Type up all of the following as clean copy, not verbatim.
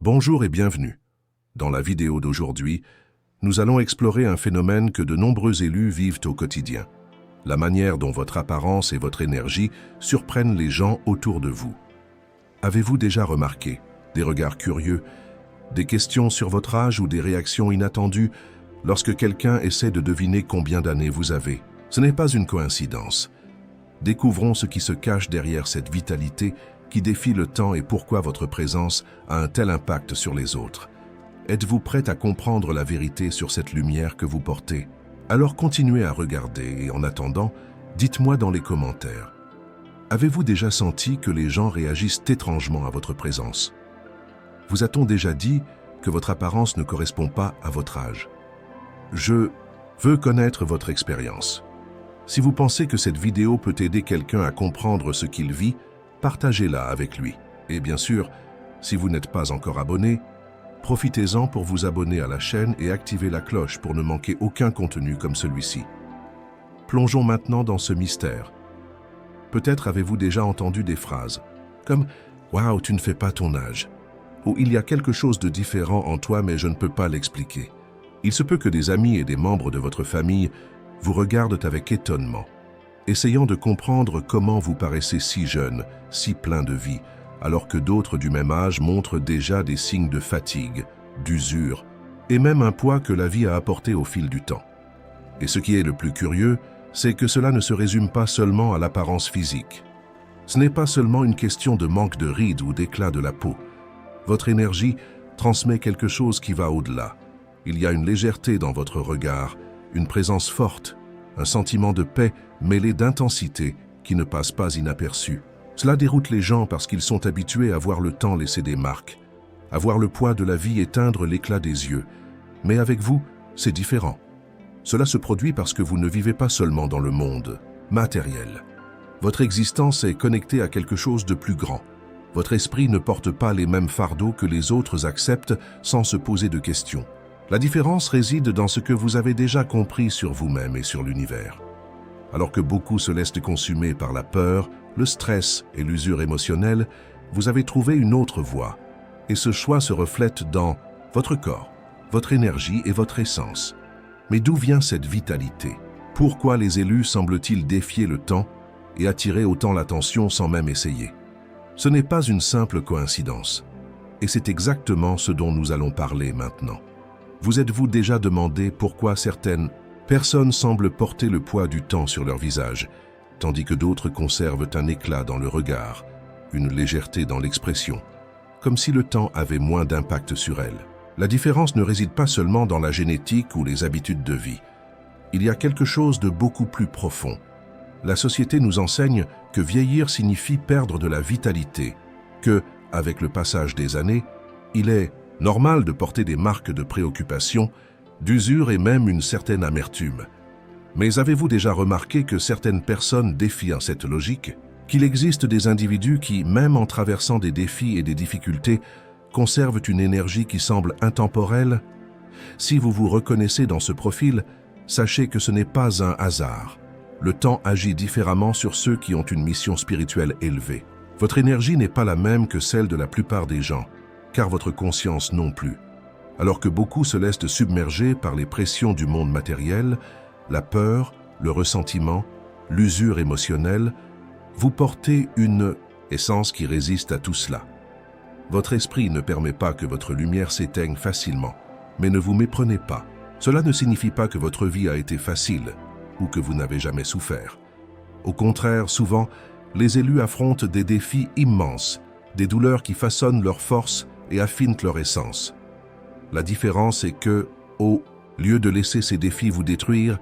Bonjour et bienvenue. Dans la vidéo d'aujourd'hui, nous allons explorer un phénomène que de nombreux élus vivent au quotidien. La manière dont votre apparence et votre énergie surprennent les gens autour de vous. Avez-vous déjà remarqué des regards curieux, des questions sur votre âge ou des réactions inattendues lorsque quelqu'un essaie de deviner combien d'années vous avez? Ce n'est pas une coïncidence. Découvrons ce qui se cache derrière cette vitalité qui défie le temps et pourquoi votre présence a un tel impact sur les autres. Êtes-vous prêt à comprendre la vérité sur cette lumière que vous portez? Alors continuez à regarder et en attendant, dites-moi dans les commentaires. Avez-vous déjà senti que les gens réagissent étrangement à votre présence? Vous a-t-on déjà dit que votre apparence ne correspond pas à votre âge? Je veux connaître votre expérience. Si vous pensez que cette vidéo peut aider quelqu'un à comprendre ce qu'il vit, partagez-la avec lui. Et bien sûr, si vous n'êtes pas encore abonné, profitez-en pour vous abonner à la chaîne et activer la cloche pour ne manquer aucun contenu comme celui-ci. Plongeons maintenant dans ce mystère. Peut-être avez-vous déjà entendu des phrases comme « Waouh, tu ne fais pas ton âge » ou « Il y a quelque chose de différent en toi mais je ne peux pas l'expliquer ». Il se peut que des amis et des membres de votre famille vous regardent avec étonnement, essayant de comprendre comment vous paraissez si jeune, si plein de vie, alors que d'autres du même âge montrent déjà des signes de fatigue, d'usure, et même un poids que la vie a apporté au fil du temps. Et ce qui est le plus curieux, c'est que cela ne se résume pas seulement à l'apparence physique. Ce n'est pas seulement une question de manque de rides ou d'éclat de la peau. Votre énergie transmet quelque chose qui va au-delà. Il y a une légèreté dans votre regard, une présence forte, un sentiment de paix mêlé d'intensité qui ne passe pas inaperçu. Cela déroute les gens parce qu'ils sont habitués à voir le temps laisser des marques, à voir le poids de la vie éteindre l'éclat des yeux. Mais avec vous, c'est différent. Cela se produit parce que vous ne vivez pas seulement dans le monde matériel. Votre existence est connectée à quelque chose de plus grand. Votre esprit ne porte pas les mêmes fardeaux que les autres acceptent sans se poser de questions. La différence réside dans ce que vous avez déjà compris sur vous-même et sur l'univers. Alors que beaucoup se laissent consumer par la peur, le stress et l'usure émotionnelle, vous avez trouvé une autre voie. Et ce choix se reflète dans votre corps, votre énergie et votre essence. Mais d'où vient cette vitalité? Pourquoi les élus semblent-ils défier le temps et attirer autant l'attention sans même essayer? Ce n'est pas une simple coïncidence. Et c'est exactement ce dont nous allons parler maintenant. Vous êtes-vous déjà demandé pourquoi certaines personnes semblent porter le poids du temps sur leur visage, tandis que d'autres conservent un éclat dans le regard, une légèreté dans l'expression, comme si le temps avait moins d'impact sur elles? La différence ne réside pas seulement dans la génétique ou les habitudes de vie. Il y a quelque chose de beaucoup plus profond. La société nous enseigne que vieillir signifie perdre de la vitalité, que, avec le passage des années, il est normal de porter des marques de préoccupation, d'usure et même une certaine amertume. Mais avez-vous déjà remarqué que certaines personnes défient cette logique? Qu'il existe des individus qui, même en traversant des défis et des difficultés, conservent une énergie qui semble intemporelle? Si vous vous reconnaissez dans ce profil, sachez que ce n'est pas un hasard. Le temps agit différemment sur ceux qui ont une mission spirituelle élevée. Votre énergie n'est pas la même que celle de la plupart des gens, car votre conscience non plus. Alors que beaucoup se laissent submerger par les pressions du monde matériel, la peur, le ressentiment, l'usure émotionnelle, vous portez une essence qui résiste à tout cela. Votre esprit ne permet pas que votre lumière s'éteigne facilement, mais ne vous méprenez pas. Cela ne signifie pas que votre vie a été facile ou que vous n'avez jamais souffert. Au contraire, souvent, les élus affrontent des défis immenses, des douleurs qui façonnent leur force et affinent leur essence. La différence est que, au lieu de laisser ces défis vous détruire,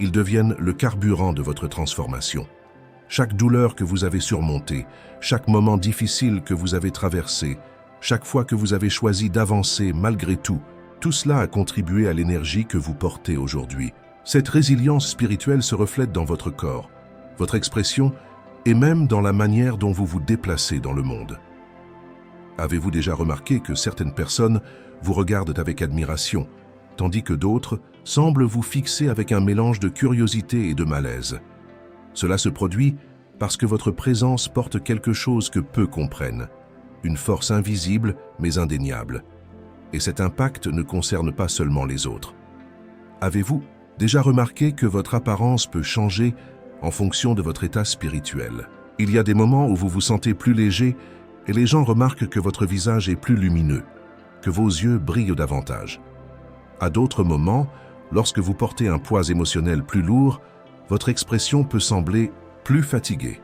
ils deviennent le carburant de votre transformation. Chaque douleur que vous avez surmontée, chaque moment difficile que vous avez traversé, chaque fois que vous avez choisi d'avancer malgré tout, tout cela a contribué à l'énergie que vous portez aujourd'hui. Cette résilience spirituelle se reflète dans votre corps, votre expression et même dans la manière dont vous vous déplacez dans le monde. Avez-vous déjà remarqué que certaines personnes vous regardent avec admiration, tandis que d'autres semblent vous fixer avec un mélange de curiosité et de malaise? Cela se produit parce que votre présence porte quelque chose que peu comprennent, une force invisible mais indéniable. Et cet impact ne concerne pas seulement les autres. Avez-vous déjà remarqué que votre apparence peut changer en fonction de votre état spirituel? Il y a des moments où vous vous sentez plus léger et les gens remarquent que votre visage est plus lumineux, que vos yeux brillent davantage. À d'autres moments, lorsque vous portez un poids émotionnel plus lourd, votre expression peut sembler plus fatiguée.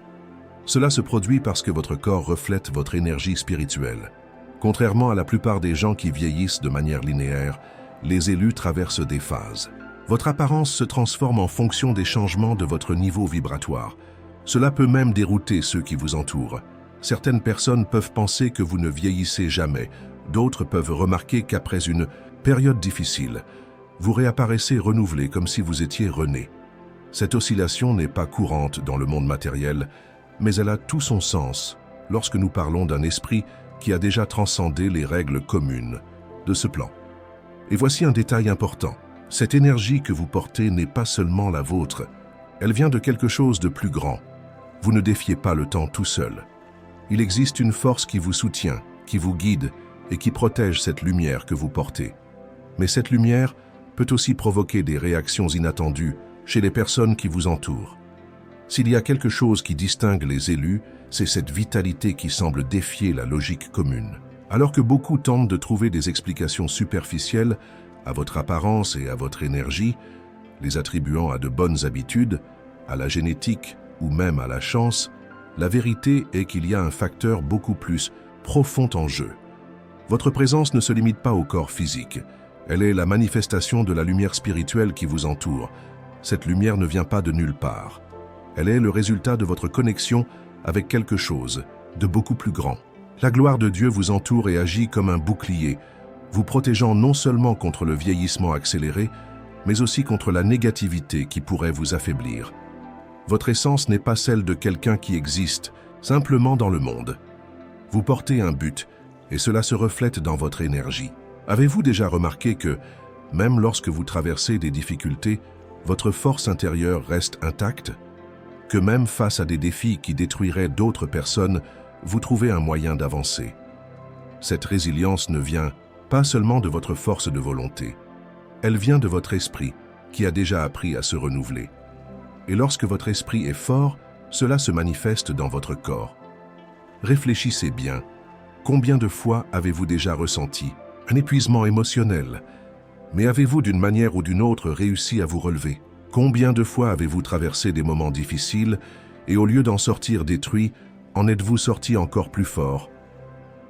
Cela se produit parce que votre corps reflète votre énergie spirituelle. Contrairement à la plupart des gens qui vieillissent de manière linéaire, les élus traversent des phases. Votre apparence se transforme en fonction des changements de votre niveau vibratoire. Cela peut même dérouter ceux qui vous entourent. Certaines personnes peuvent penser que vous ne vieillissez jamais. D'autres peuvent remarquer qu'après une période difficile, vous réapparaissez renouvelé comme si vous étiez rené. Cette oscillation n'est pas courante dans le monde matériel, mais elle a tout son sens lorsque nous parlons d'un esprit qui a déjà transcendé les règles communes de ce plan. Et voici un détail important. Cette énergie que vous portez n'est pas seulement la vôtre, elle vient de quelque chose de plus grand. Vous ne défiez pas le temps tout seul. Il existe une force qui vous soutient, qui vous guide et qui protège cette lumière que vous portez. Mais cette lumière peut aussi provoquer des réactions inattendues chez les personnes qui vous entourent. S'il y a quelque chose qui distingue les élus, c'est cette vitalité qui semble défier la logique commune. Alors que beaucoup tentent de trouver des explications superficielles à votre apparence et à votre énergie, les attribuant à de bonnes habitudes, à la génétique ou même à la chance, la vérité est qu'il y a un facteur beaucoup plus profond en jeu. Votre présence ne se limite pas au corps physique. Elle est la manifestation de la lumière spirituelle qui vous entoure. Cette lumière ne vient pas de nulle part. Elle est le résultat de votre connexion avec quelque chose de beaucoup plus grand. La gloire de Dieu vous entoure et agit comme un bouclier, vous protégeant non seulement contre le vieillissement accéléré, mais aussi contre la négativité qui pourrait vous affaiblir. Votre essence n'est pas celle de quelqu'un qui existe simplement dans le monde. Vous portez un but, et cela se reflète dans votre énergie. Avez-vous déjà remarqué que, même lorsque vous traversez des difficultés, votre force intérieure reste intacte? Que même face à des défis qui détruiraient d'autres personnes, vous trouvez un moyen d'avancer. Cette résilience ne vient pas seulement de votre force de volonté. Elle vient de votre esprit, qui a déjà appris à se renouveler. Et lorsque votre esprit est fort, cela se manifeste dans votre corps. Réfléchissez bien. Combien de fois avez-vous déjà ressenti un épuisement émotionnel? Mais avez-vous d'une manière ou d'une autre réussi à vous relever? Combien de fois avez-vous traversé des moments difficiles et au lieu d'en sortir détruit, en êtes-vous sorti encore plus fort?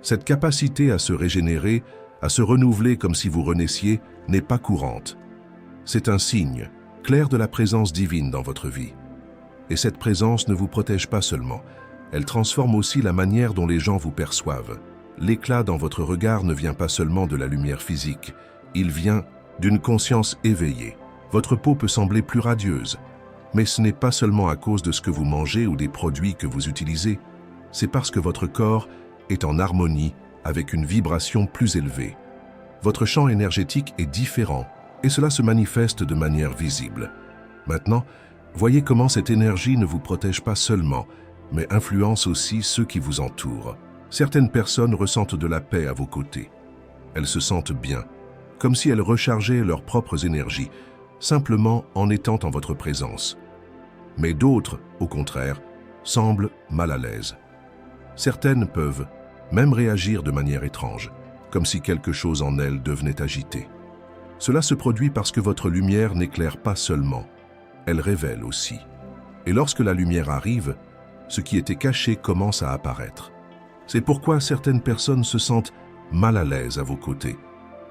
Cette capacité à se régénérer, à se renouveler comme si vous renaissiez, n'est pas courante. C'est un signe clair de la présence divine dans votre vie. Et cette présence ne vous protège pas seulement, elle transforme aussi la manière dont les gens vous perçoivent. L'éclat dans votre regard ne vient pas seulement de la lumière physique, il vient d'une conscience éveillée. Votre peau peut sembler plus radieuse, mais ce n'est pas seulement à cause de ce que vous mangez ou des produits que vous utilisez, c'est parce que votre corps est en harmonie avec une vibration plus élevée. Votre champ énergétique est différent et cela se manifeste de manière visible. Maintenant, voyez comment cette énergie ne vous protège pas seulement, mais influence aussi ceux qui vous entourent. Certaines personnes ressentent de la paix à vos côtés. Elles se sentent bien, comme si elles rechargeaient leurs propres énergies, simplement en étant en votre présence. Mais d'autres, au contraire, semblent mal à l'aise. Certaines peuvent même réagir de manière étrange, comme si quelque chose en elles devenait agité. Cela se produit parce que votre lumière n'éclaire pas seulement, elle révèle aussi. Et lorsque la lumière arrive, ce qui était caché commence à apparaître. C'est pourquoi certaines personnes se sentent mal à l'aise à vos côtés,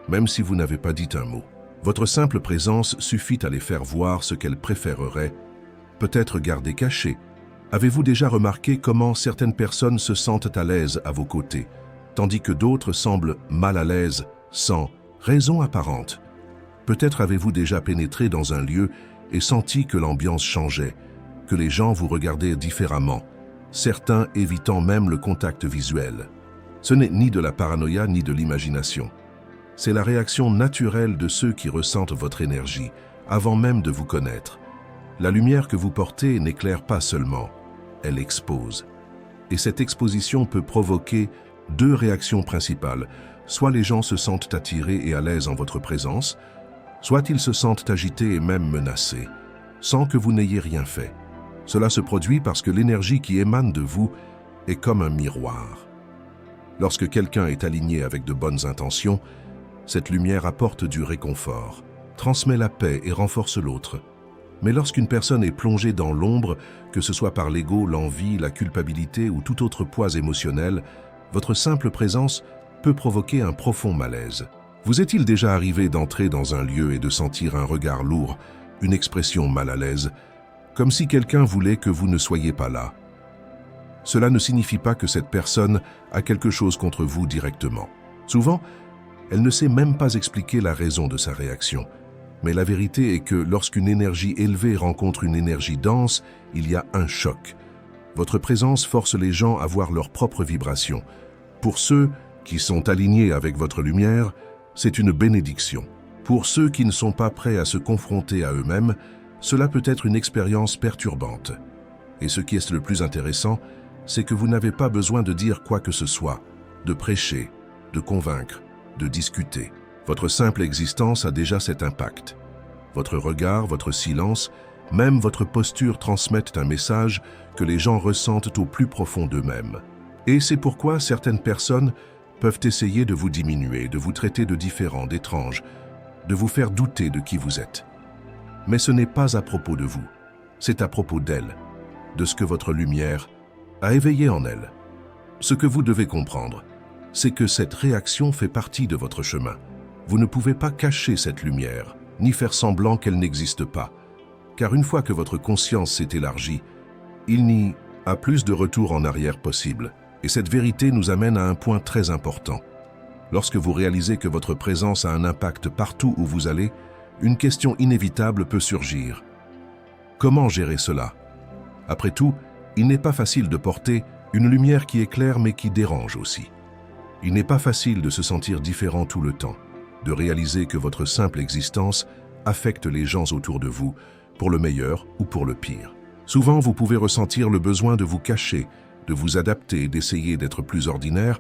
même si vous n'avez pas dit un mot. Votre simple présence suffit à les faire voir ce qu'elles préféreraient, peut-être garder caché. Avez-vous déjà remarqué comment certaines personnes se sentent à l'aise à vos côtés, tandis que d'autres semblent mal à l'aise sans raison apparente? Peut-être avez-vous déjà pénétré dans un lieu et senti que l'ambiance changeait, que les gens vous regardaient différemment, certains évitant même le contact visuel. Ce n'est ni de la paranoïa ni de l'imagination. C'est la réaction naturelle de ceux qui ressentent votre énergie, avant même de vous connaître. La lumière que vous portez n'éclaire pas seulement, elle expose. Et cette exposition peut provoquer Deux réactions principales. Soit les gens se sentent attirés et à l'aise en votre présence, soit ils se sentent agités et même menacés, sans que vous n'ayez rien fait. Cela se produit parce que l'énergie qui émane de vous est comme un miroir. Lorsque quelqu'un est aligné avec de bonnes intentions, cette lumière apporte du réconfort, transmet la paix et renforce l'autre. Mais lorsqu'une personne est plongée dans l'ombre, que ce soit par l'ego, l'envie, la culpabilité ou tout autre poids émotionnel, votre simple présence peut provoquer un profond malaise. Vous est-il déjà arrivé d'entrer dans un lieu et de sentir un regard lourd, une expression mal à l'aise, comme si quelqu'un voulait que vous ne soyez pas là? Cela ne signifie pas que cette personne a quelque chose contre vous directement. Souvent, elle ne sait même pas expliquer la raison de sa réaction. Mais la vérité est que lorsqu'une énergie élevée rencontre une énergie dense, il y a un choc. Votre présence force les gens à voir leur propre vibration. Pour ceux qui sont alignés avec votre lumière, c'est une bénédiction. Pour ceux qui ne sont pas prêts à se confronter à eux-mêmes, cela peut être une expérience perturbante. Et ce qui est le plus intéressant, c'est que vous n'avez pas besoin de dire quoi que ce soit, de prêcher, de convaincre, de discuter. Votre simple existence a déjà cet impact. Votre regard, votre silence, même votre posture transmettent un message que les gens ressentent au plus profond d'eux-mêmes. Et c'est pourquoi certaines personnes peuvent essayer de vous diminuer, de vous traiter de différent, d'étrange, de vous faire douter de qui vous êtes. Mais ce n'est pas à propos de vous, c'est à propos d'elle, de ce que votre lumière a éveillé en elle. Ce que vous devez comprendre, c'est que cette réaction fait partie de votre chemin. Vous ne pouvez pas cacher cette lumière, ni faire semblant qu'elle n'existe pas, car une fois que votre conscience s'est élargie, il n'y a plus de retour en arrière possible. Et cette vérité nous amène à un point très important. Lorsque vous réalisez que votre présence a un impact partout où vous allez, une question inévitable peut surgir. Comment gérer cela? Après tout, il n'est pas facile de porter une lumière qui éclaire mais qui dérange aussi. Il n'est pas facile de se sentir différent tout le temps, de réaliser que votre simple existence affecte les gens autour de vous, pour le meilleur ou pour le pire. Souvent, vous pouvez ressentir le besoin de vous cacher, de vous adapter et d'essayer d'être plus ordinaire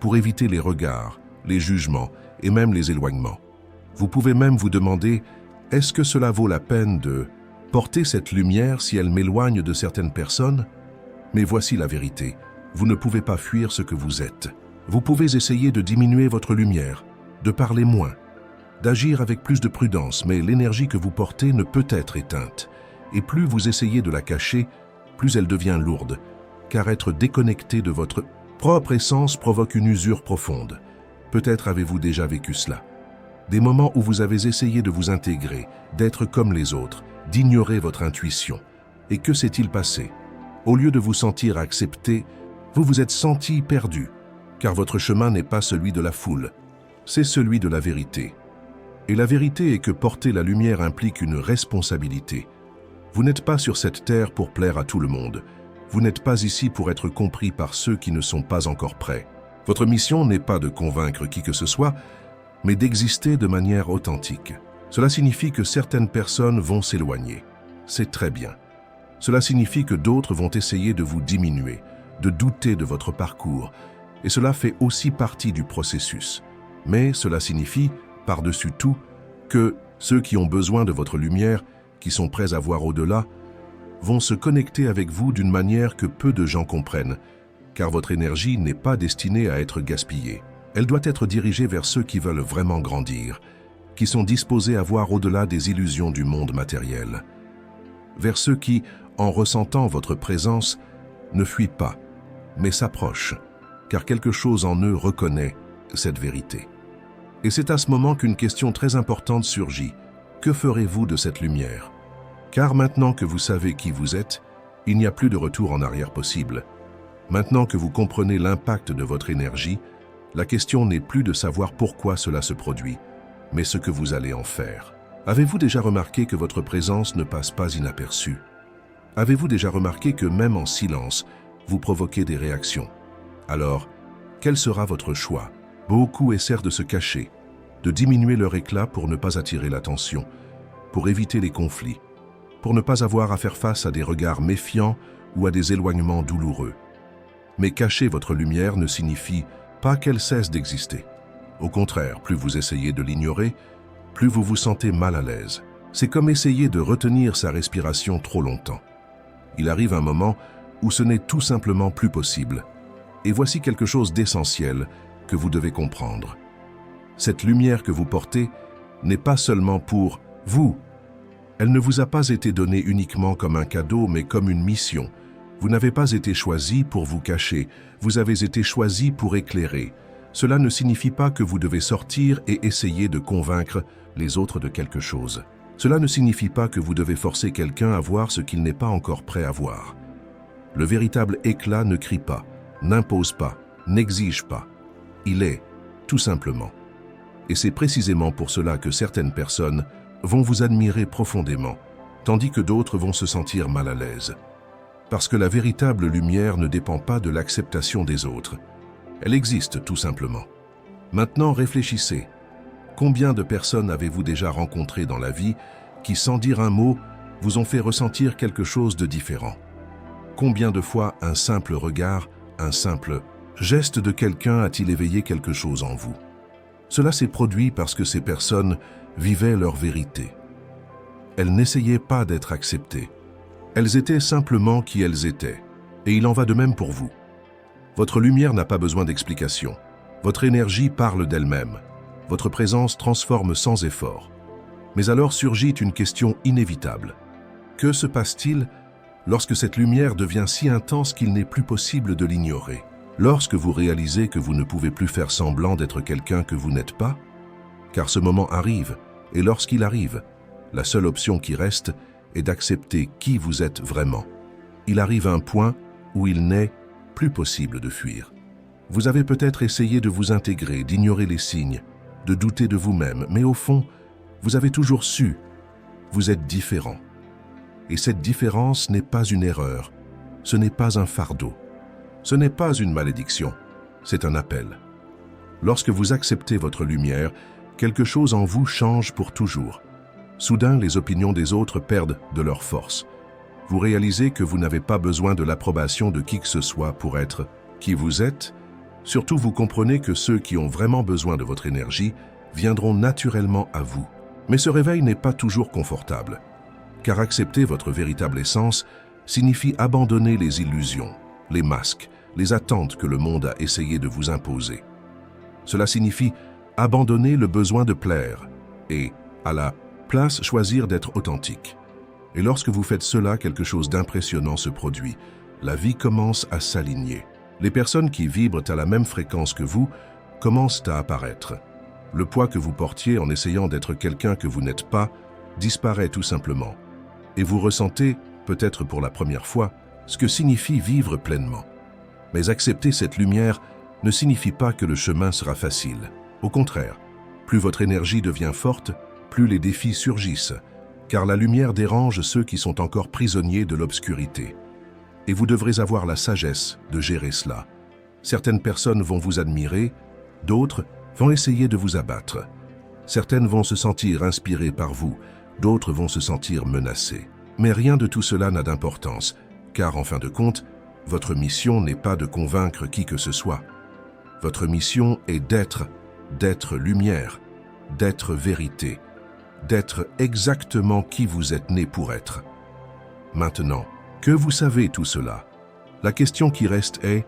pour éviter les regards, les jugements et même les éloignements. Vous pouvez même vous demander, est-ce que cela vaut la peine de porter cette lumière si elle m'éloigne de certaines personnes? Mais voici la vérité, vous ne pouvez pas fuir ce que vous êtes. Vous pouvez essayer de diminuer votre lumière, de parler moins, d'agir avec plus de prudence, mais l'énergie que vous portez ne peut être éteinte. Et plus vous essayez de la cacher, plus elle devient lourde, car être déconnecté de votre propre essence provoque une usure profonde. Peut-être avez-vous déjà vécu cela. Des moments où vous avez essayé de vous intégrer, d'être comme les autres, d'ignorer votre intuition. Et que s'est-il passé? Au lieu de vous sentir accepté, vous vous êtes senti perdu, car votre chemin n'est pas celui de la foule, c'est celui de la vérité. Et la vérité est que porter la lumière implique une responsabilité. Vous n'êtes pas sur cette terre pour plaire à tout le monde. Vous n'êtes pas ici pour être compris par ceux qui ne sont pas encore prêts. Votre mission n'est pas de convaincre qui que ce soit, mais d'exister de manière authentique. Cela signifie que certaines personnes vont s'éloigner. C'est très bien. Cela signifie que d'autres vont essayer de vous diminuer, de douter de votre parcours, et cela fait aussi partie du processus. Mais cela signifie, par-dessus tout, que ceux qui ont besoin de votre lumière, qui sont prêts à voir au-delà, vont se connecter avec vous d'une manière que peu de gens comprennent, car votre énergie n'est pas destinée à être gaspillée. Elle doit être dirigée vers ceux qui veulent vraiment grandir, qui sont disposés à voir au-delà des illusions du monde matériel. Vers ceux qui, en ressentant votre présence, ne fuient pas, mais s'approchent, car quelque chose en eux reconnaît cette vérité. Et c'est à ce moment qu'une question très importante surgit. Que ferez-vous de cette lumière? Car maintenant que vous savez qui vous êtes, il n'y a plus de retour en arrière possible. Maintenant que vous comprenez l'impact de votre énergie, la question n'est plus de savoir pourquoi cela se produit, mais ce que vous allez en faire. Avez-vous déjà remarqué que votre présence ne passe pas inaperçue? Avez-vous déjà remarqué que même en silence, vous provoquez des réactions? Alors, quel sera votre choix? Beaucoup essaient de se cacher, de diminuer leur éclat pour ne pas attirer l'attention, pour éviter les conflits, pour ne pas avoir à faire face à des regards méfiants ou à des éloignements douloureux. Mais cacher votre lumière ne signifie pas qu'elle cesse d'exister. Au contraire, plus vous essayez de l'ignorer, plus vous vous sentez mal à l'aise. C'est comme essayer de retenir sa respiration trop longtemps. Il arrive un moment où ce n'est tout simplement plus possible. Et voici quelque chose d'essentiel que vous devez comprendre. Cette lumière que vous portez n'est pas seulement pour vous. Elle ne vous a pas été donnée uniquement comme un cadeau, mais comme une mission. Vous n'avez pas été choisi pour vous cacher, vous avez été choisi pour éclairer. Cela ne signifie pas que vous devez sortir et essayer de convaincre les autres de quelque chose. Cela ne signifie pas que vous devez forcer quelqu'un à voir ce qu'il n'est pas encore prêt à voir. Le véritable éclat ne crie pas, n'impose pas, n'exige pas. Il est, tout simplement. Et c'est précisément pour cela que certaines personnes vont vous admirer profondément, tandis que d'autres vont se sentir mal à l'aise. Parce que la véritable lumière ne dépend pas de l'acceptation des autres. Elle existe tout simplement. Maintenant, réfléchissez. Combien de personnes avez-vous déjà rencontrées dans la vie qui, sans dire un mot, vous ont fait ressentir quelque chose de différent? Combien de fois un simple regard, un simple geste de quelqu'un a-t-il éveillé quelque chose en vous? Cela s'est produit parce que ces personnes vivaient leur vérité. Elles n'essayaient pas d'être acceptées. Elles étaient simplement qui elles étaient. Et il en va de même pour vous. Votre lumière n'a pas besoin d'explication. Votre énergie parle d'elle-même. Votre présence transforme sans effort. Mais alors surgit une question inévitable. Que se passe-t-il lorsque cette lumière devient si intense qu'il n'est plus possible de l'ignorer? Lorsque vous réalisez que vous ne pouvez plus faire semblant d'être quelqu'un que vous n'êtes pas? Car ce moment arrive, et lorsqu'il arrive, la seule option qui reste est d'accepter qui vous êtes vraiment. Il arrive un point où il n'est plus possible de fuir. Vous avez peut-être essayé de vous intégrer, d'ignorer les signes, de douter de vous-même, mais au fond, vous avez toujours su, vous êtes différent. Et cette différence n'est pas une erreur, ce n'est pas un fardeau, ce n'est pas une malédiction, c'est un appel. Lorsque vous acceptez votre lumière, quelque chose en vous change pour toujours. Soudain, les opinions des autres perdent de leur force. Vous réalisez que vous n'avez pas besoin de l'approbation de qui que ce soit pour être qui vous êtes. Surtout, vous comprenez que ceux qui ont vraiment besoin de votre énergie viendront naturellement à vous. Mais ce réveil n'est pas toujours confortable, car accepter votre véritable essence signifie abandonner les illusions, les masques, les attentes que le monde a essayé de vous imposer. Cela signifie abandonner le besoin de plaire et, à la place, choisir d'être authentique. Et lorsque vous faites cela, quelque chose d'impressionnant se produit. La vie commence à s'aligner. Les personnes qui vibrent à la même fréquence que vous commencent à apparaître. Le poids que vous portiez en essayant d'être quelqu'un que vous n'êtes pas disparaît tout simplement. Et vous ressentez, peut-être pour la première fois, ce que signifie vivre pleinement. Mais accepter cette lumière ne signifie pas que le chemin sera facile. Au contraire, plus votre énergie devient forte, plus les défis surgissent, car la lumière dérange ceux qui sont encore prisonniers de l'obscurité. Et vous devrez avoir la sagesse de gérer cela. Certaines personnes vont vous admirer, d'autres vont essayer de vous abattre. Certaines vont se sentir inspirées par vous, d'autres vont se sentir menacées. Mais rien de tout cela n'a d'importance, car en fin de compte, votre mission n'est pas de convaincre qui que ce soit. Votre mission est d'être lumière, d'être vérité, d'être exactement qui vous êtes né pour être. Maintenant, que vous savez tout cela, la question qui reste est,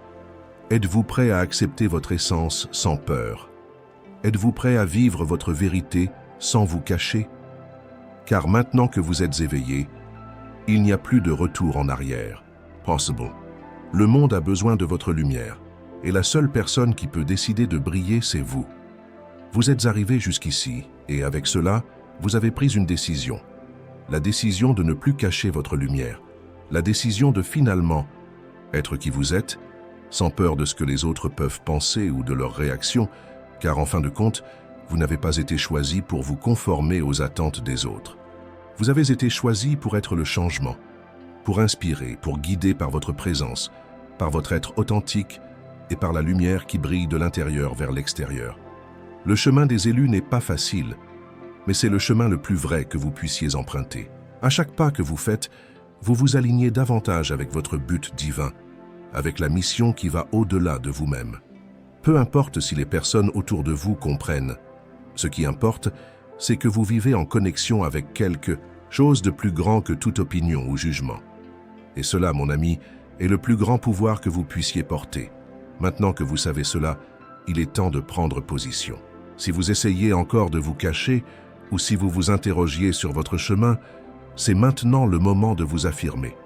êtes-vous prêt à accepter votre essence sans peur? Êtes-vous prêt à vivre votre vérité sans vous cacher? Car maintenant que vous êtes éveillé, il n'y a plus de retour en arrière. Possible. Le monde a besoin de votre lumière, et la seule personne qui peut décider de briller, c'est vous. Vous êtes arrivé jusqu'ici, et avec cela, vous avez pris une décision. La décision de ne plus cacher votre lumière. La décision de finalement être qui vous êtes, sans peur de ce que les autres peuvent penser ou de leurs réactions, car en fin de compte, vous n'avez pas été choisi pour vous conformer aux attentes des autres. Vous avez été choisi pour être le changement, pour inspirer, pour guider par votre présence, par votre être authentique et par la lumière qui brille de l'intérieur vers l'extérieur. Le chemin des élus n'est pas facile, mais c'est le chemin le plus vrai que vous puissiez emprunter. À chaque pas que vous faites, vous vous alignez davantage avec votre but divin, avec la mission qui va au-delà de vous-même. Peu importe si les personnes autour de vous comprennent. Ce qui importe, c'est que vous vivez en connexion avec quelque chose de plus grand que toute opinion ou jugement. Et cela, mon ami, est le plus grand pouvoir que vous puissiez porter. Maintenant que vous savez cela, il est temps de prendre position. Si vous essayez encore de vous cacher, ou si vous vous interrogiez sur votre chemin, c'est maintenant le moment de vous affirmer.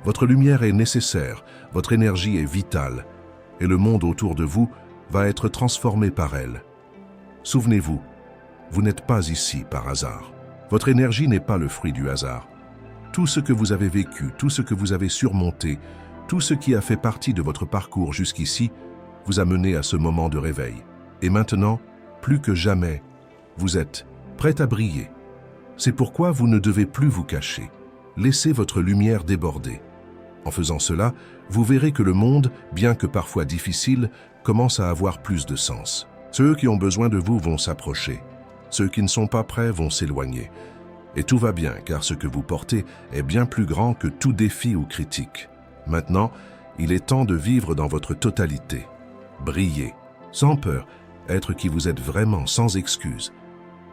Votre lumière est nécessaire, votre énergie est vitale, et le monde autour de vous va être transformé par elle. Souvenez-vous, vous n'êtes pas ici par hasard. Votre énergie n'est pas le fruit du hasard. Tout ce que vous avez vécu, tout ce que vous avez surmonté, tout ce qui a fait partie de votre parcours jusqu'ici, vous a mené à ce moment de réveil. Et maintenant, plus que jamais, vous êtes prêt à briller. C'est pourquoi vous ne devez plus vous cacher. Laissez votre lumière déborder. En faisant cela, vous verrez que le monde, bien que parfois difficile, commence à avoir plus de sens. Ceux qui ont besoin de vous vont s'approcher. Ceux qui ne sont pas prêts vont s'éloigner. Et tout va bien, car ce que vous portez est bien plus grand que tout défi ou critique. Maintenant, il est temps de vivre dans votre totalité. Briller, sans peur, être qui vous êtes vraiment, sans excuse.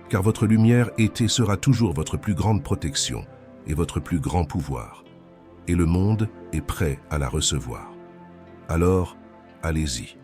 Car votre lumière est et sera toujours votre plus grande protection et votre plus grand pouvoir. Et le monde est prêt à la recevoir. Alors, allez-y.